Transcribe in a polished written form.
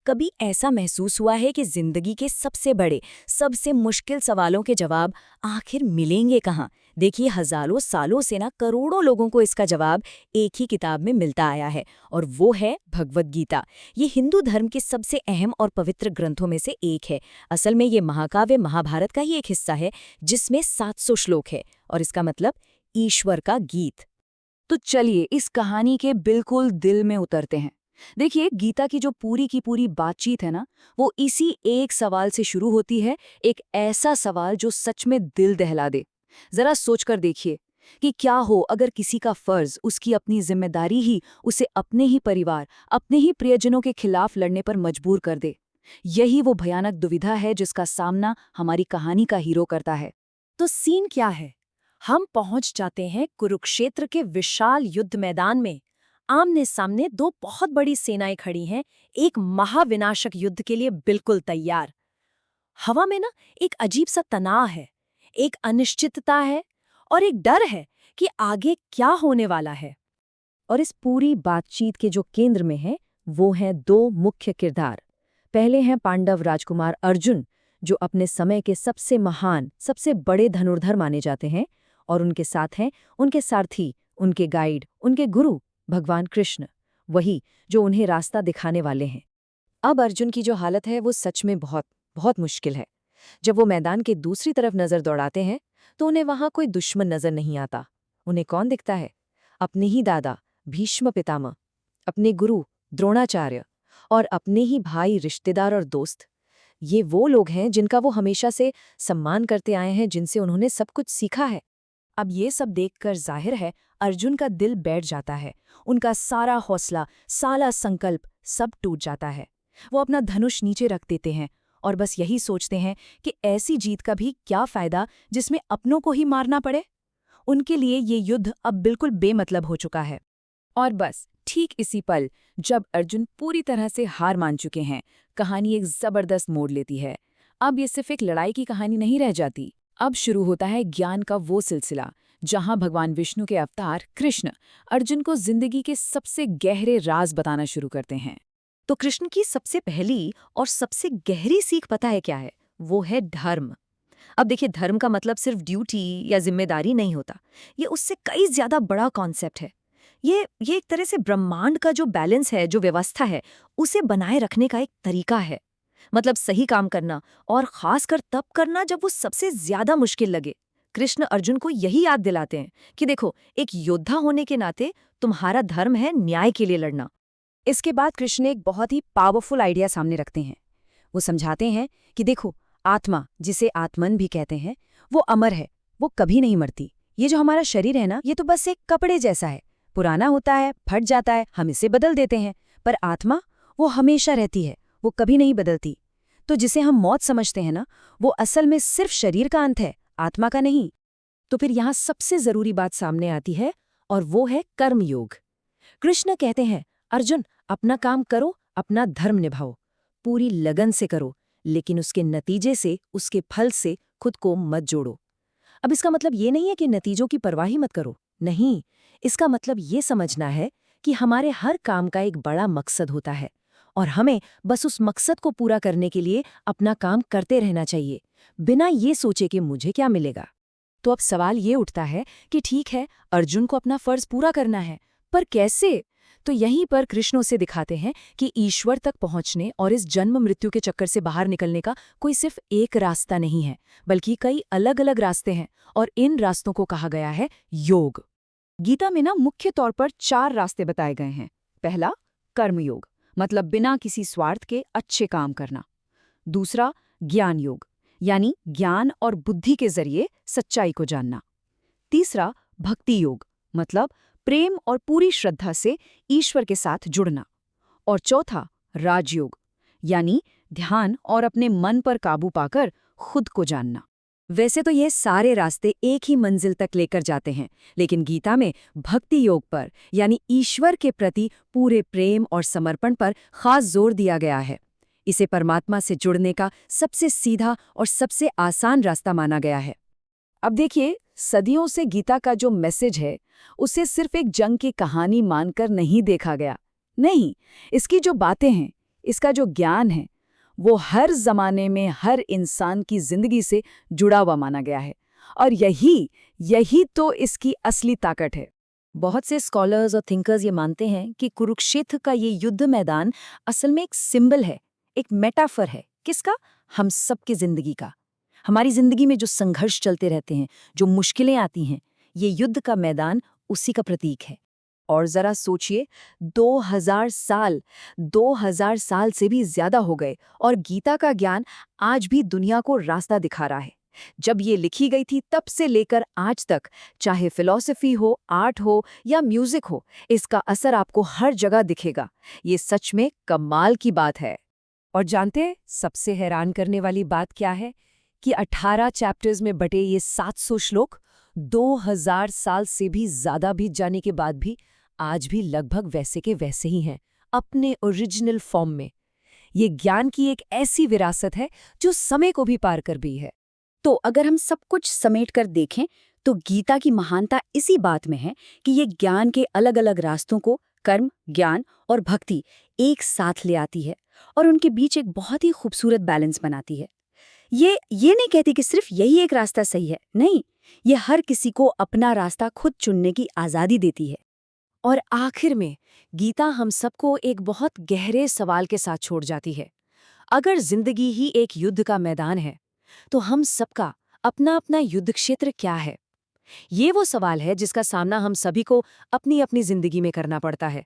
कभी ऐसा महसूस हुआ है कि जिंदगी के सबसे बड़े, सबसे मुश्किल सवालों के जवाब आखिर मिलेंगे कहाँ? देखिए, हजारों सालों से ना करोड़ों लोगों को इसका जवाब एक ही किताब में मिलता आया है, और वो है भगवद गीता। ये हिंदू धर्म के सबसे अहम और पवित्र ग्रंथों में से एक है। असल में ये महाकाव्य महाभारत का ही एक हिस्सा है, जिसमें 700 श्लोक है, और इसका मतलब ईश्वर का गीत। तो चलिए इस कहानी के बिल्कुल दिल में उतरते हैं। देखिए, गीता की जो पूरी की पूरी बातचीत है ना, वो इसी एक सवाल से शुरू होती है। एक ऐसा सवाल जो सच में दिल दहला दे। जरा सोचकर देखिए कि क्या हो अगर किसी का फर्ज, उसकी अपनी जिम्मेदारी ही उसे अपने ही परिवार, अपने ही प्रियजनों के खिलाफ लड़ने पर मजबूर कर दे। यही वो भयानक दुविधा है जिसका सामना हमारी कहानी का हीरो करता है। तो सीन क्या है? हम पहुंच जाते हैं कुरुक्षेत्र के विशाल युद्ध मैदान में। आमने सामने दो बहुत बड़ी सेनाएं खड़ी हैं, एक महाविनाशक युद्ध के लिए बिल्कुल तैयार। हवा में ना एक अजीब सा तनाव है, एक अनिश्चितता है, और एक डर है कि आगे क्या होने वाला है। और इस पूरी बातचीत के जो केंद्र में है, वो हैं दो मुख्य किरदार। पहले हैं पांडव राजकुमार अर्जुन, जो अपने समय के सबसे महान, सबसे बड़े धनुर्धर माने जाते हैं, और उनके साथ हैं उनके सारथी, उनके गाइड, उनके गुरु भगवान कृष्ण, वही जो उन्हें रास्ता दिखाने वाले हैं। अब अर्जुन की जो हालत है वो सच में बहुत बहुत मुश्किल है। जब वो मैदान के दूसरी तरफ नजर दौड़ाते हैं तो उन्हें वहां कोई दुश्मन नजर नहीं आता। उन्हें कौन दिखता है? अपने ही दादा भीष्म पितामह, अपने गुरु द्रोणाचार्य, और अपने ही भाई, रिश्तेदार और दोस्त। ये वो लोग हैं जिनका वो हमेशा से सम्मान करते आए हैं, जिनसे उन्होंने सब कुछ सीखा है। अब ये सब देखकर जाहिर है अर्जुन का दिल बैठ जाता है। उनका सारा हौसला, सारा संकल्प सब टूट जाता है। वो अपना धनुष नीचे रख देते हैं और बस यही सोचते हैं कि ऐसी जीत का भी क्या फायदा जिसमें अपनों को ही मारना पड़े। उनके लिए ये युद्ध अब बिल्कुल बेमतलब हो चुका है। और बस ठीक इसी पल, जब अर्जुन पूरी तरह से हार मान चुके हैं, कहानी एक जबरदस्त मोड़ लेती है। अब ये सिर्फ एक लड़ाई की कहानी नहीं रह जाती। अब शुरू होता है ज्ञान का वो सिलसिला, जहां भगवान विष्णु के अवतार कृष्ण अर्जुन को जिंदगी के सबसे गहरे राज बताना शुरू करते हैं। तो कृष्ण की सबसे पहली और सबसे गहरी सीख पता है क्या है? वो है धर्म। अब देखिए, धर्म का मतलब सिर्फ ड्यूटी या जिम्मेदारी नहीं होता। ये उससे कई ज्यादा बड़ा कॉन्सेप्ट है। ये एक तरह से ब्रह्मांड का जो बैलेंस है, जो व्यवस्था है, उसे बनाए रखने का एक तरीका है। मतलब सही काम करना, और खासकर तब करना जब वो सबसे ज्यादा मुश्किल लगे। कृष्ण अर्जुन को यही याद दिलाते हैं कि देखो, एक योद्धा होने के नाते तुम्हारा धर्म है न्याय के लिए लड़ना। इसके बाद कृष्ण एक बहुत ही पावरफुल आइडिया सामने रखते हैं। वो समझाते हैं कि देखो, आत्मा, जिसे आत्मन भी कहते हैं, वो अमर है, वो कभी नहीं मरती। ये जो हमारा शरीर है ना, ये तो बस एक कपड़े जैसा है, पुराना होता है, फट जाता है, हम इसे बदल देते हैं। पर आत्मा, वो हमेशा रहती है, वो कभी नहीं बदलती। तो जिसे हम मौत समझते हैं ना, वो असल में सिर्फ शरीर का अंत है, आत्मा का नहीं। तो फिर यहाँ सबसे जरूरी बात सामने आती है, और वो है कर्मयोग। कृष्ण कहते हैं, अर्जुन, अपना काम करो, अपना धर्म निभाओ, पूरी लगन से करो, लेकिन उसके नतीजे से, उसके फल से खुद को मत जोड़ो। अब इसका मतलब ये नहीं है कि नतीजों की परवाह ही मत करो, नहीं। इसका मतलब ये समझना है कि हमारे हर काम का एक बड़ा मकसद होता है, और हमें बस उस मकसद को पूरा करने के लिए अपना काम करते रहना चाहिए, बिना ये सोचे कि मुझे क्या मिलेगा। तो अब सवाल ये उठता है कि ठीक है, अर्जुन को अपना फर्ज पूरा करना है, पर कैसे? तो यहीं पर कृष्ण उसे दिखाते हैं कि ईश्वर तक पहुंचने और इस जन्म मृत्यु के चक्कर से बाहर निकलने का कोई सिर्फ एक रास्ता नहीं है, बल्कि कई अलग अलग रास्ते हैं, और इन रास्तों को कहा गया है योग। गीता में ना मुख्य तौर पर 4 रास्ते बताए गए हैं। पहला, कर्मयोग, मतलब बिना किसी स्वार्थ के अच्छे काम करना। दूसरा, ज्ञान योग, यानी ज्ञान और बुद्धि के जरिए सच्चाई को जानना। तीसरा, भक्ति योग, मतलब प्रेम और पूरी श्रद्धा से ईश्वर के साथ जुड़ना। और चौथा, राजयोग, यानी ध्यान और अपने मन पर काबू पाकर खुद को जानना। वैसे तो ये सारे रास्ते एक ही मंजिल तक लेकर जाते हैं, लेकिन गीता में भक्ति योग पर, यानी ईश्वर के प्रति पूरे प्रेम और समर्पण पर खास जोर दिया गया है। इसे परमात्मा से जुड़ने का सबसे सीधा और सबसे आसान रास्ता माना गया है। अब देखिए, सदियों से गीता का जो मैसेज है, उसे सिर्फ एक जंग की कहानी मानकर नहीं देखा गया। नहीं, इसकी जो बातें हैं, इसका जो ज्ञान है वो हर जमाने में हर इंसान की जिंदगी से जुड़ा हुआ माना गया है। और यही तो इसकी असली ताकत है। बहुत से स्कॉलर्स और थिंकर्स ये मानते हैं कि कुरुक्षेत्र का ये युद्ध मैदान असल में एक सिंबल है, एक मेटाफर है। किसका? हम सबकी जिंदगी का। हमारी जिंदगी में जो संघर्ष चलते रहते हैं, जो मुश्किलें आती हैं, ये युद्ध का मैदान उसी का प्रतीक है। और जरा सोचिए, 2000 साल से भी ज्यादा हो गए और गीता का ज्ञान आज भी दुनिया को रास्ता दिखा रहा है। जब ये लिखी गई थी तब से लेकर आज तक, चाहे फिलॉसफी हो, आर्ट हो या म्यूजिक हो, इसका असर आपको हर जगह दिखेगा। ये सच में कमाल की बात है। और जानते हैं सबसे हैरान करने वाली बात क्या है? कि 18 चैप्टर्स में बटे ये 700 श्लोक 2000 साल से भी ज्यादा बीत जाने के बाद भी आज भी लगभग वैसे के वैसे ही हैं, अपने ओरिजिनल फॉर्म में। ये ज्ञान की एक ऐसी विरासत है जो समय को भी पार कर गई है। तो अगर हम सब कुछ समेट कर देखें तो गीता की महानता इसी बात में है कि ये ज्ञान के अलग-अलग रास्तों को, कर्म, ज्ञान और भक्ति एक साथ ले आती है और उनके बीच एक बहुत ही खूबसूरत बैलेंस बनाती है। ये नहीं कहती कि सिर्फ यही एक रास्ता सही है, नहीं, ये हर किसी को अपना रास्ता खुद चुनने की आज़ादी देती है। और आखिर में गीता हम सबको एक बहुत गहरे सवाल के साथ छोड़ जाती है। अगर जिंदगी ही एक युद्ध का मैदान है, तो हम सबका अपना अपना युद्ध क्षेत्र क्या है? ये वो सवाल है जिसका सामना हम सभी को अपनी अपनी जिंदगी में करना पड़ता है।